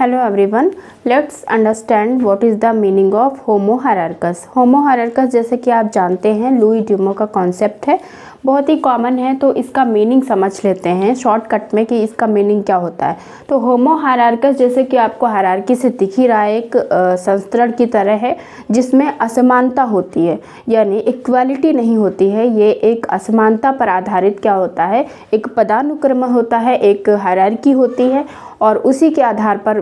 Hello everyone, let's understand what is the meaning of homo hierarchus. होमो हायरार्कस जैसे कि आप जानते हैं लुई ड्यूमो का कॉन्सेप्ट है, बहुत ही कॉमन है। तो इसका मीनिंग समझ लेते हैं शॉर्टकट में कि इसका मीनिंग क्या होता है। तो होमो हायरार्कस जैसे कि आपको हायरार्की से दिख ही रहा है, एक संस्करण की तरह है जिसमें असमानता होती है, यानी इक्वालिटी नहीं होती है। ये एक असमानता पर आधारित क्या होता है, एक पदानुक्रम होता है, एक हायरार्की होती है और उसी के आधार पर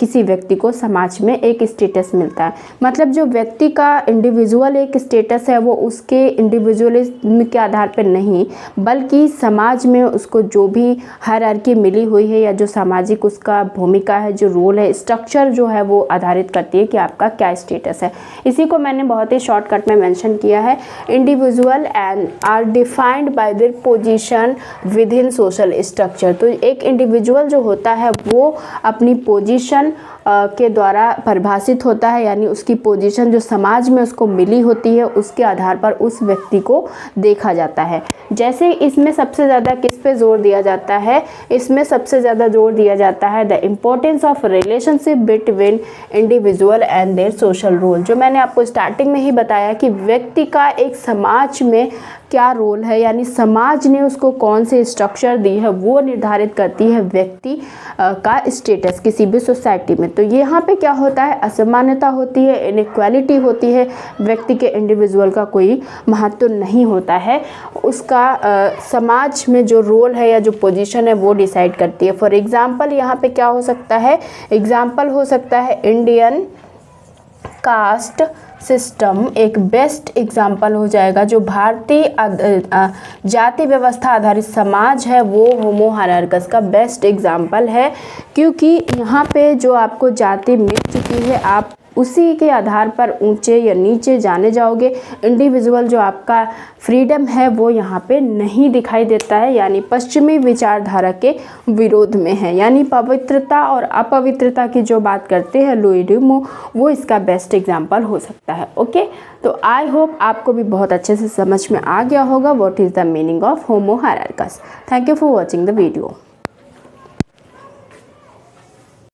किसी व्यक्ति को समाज में एक स्टेटस मिलता है। मतलब जो व्यक्ति का इंडिविजुअल एक स्टेटस है वो उसके इंडिविजुअलिज्म के आधार पर नहीं, बल्कि समाज में उसको जो भी हायरार्की मिली हुई है या जो सामाजिक उसका भूमिका है, जो रोल है, स्ट्रक्चर जो है वो आधारित करती है कि आपका क्या स्टेटस है। इसी को मैंने बहुत ही शॉर्टकट में मेंशन किया है। Individual and are defined by their position within social structure. तो एक इंडिविजुअल जो होता है वो अपनी पोजीशन के द्वारा परिभाषित होता है, यानी उसकी पोजीशन जो समाज में उसको मिली होती है उसके आधार पर उस व्यक्ति को देखा जाता है। जैसे इसमें सबसे ज़्यादा किस पे जोर दिया जाता है, इसमें सबसे ज़्यादा जोर दिया जाता है the importance of relationship between individual and their social role. जो मैंने आपको स्टार्टिंग में ही बताया कि व्यक्ति का एक समाज में क्या रोल है, यानी समाज ने उसको कौन से स्ट्रक्चर दी है वो निर्धारित करती है व्यक्ति का स्टेटस किसी भी सोसाइटी में। तो यहाँ पे क्या होता है, असमानता होती है, इनइक्वालिटी होती है, व्यक्ति के इंडिविजुअल का कोई महत्व नहीं होता है, उसका समाज में जो रोल है या जो पोजीशन है वो डिसाइड करती है। फॉर एग्जांपल यहाँ पे क्या हो सकता है, एग्जांपल हो सकता है इंडियन कास्ट सिस्टम एक बेस्ट एग्जाम्पल हो जाएगा। जो भारतीय जाति व्यवस्था आधारित समाज है वो होमो हायरार्कस का बेस्ट एग्जाम्पल है, क्योंकि यहाँ पे जो आपको जाति मिल चुकी है आप उसी के आधार पर ऊंचे या नीचे जाने जाओगे। इंडिविजुअल जो आपका फ्रीडम है वो यहाँ पे नहीं दिखाई देता है, यानी पश्चिमी विचारधारा के विरोध में है। यानी पवित्रता और अपवित्रता की जो बात करते हैं लुई ड्यूमो, वो इसका बेस्ट एग्जाम्पल हो सकता है। ओके, तो आई होप आपको भी बहुत अच्छे से समझ में आ गया होगा what is the meaning of Homo Hierarchicus. Thank you for watching the video.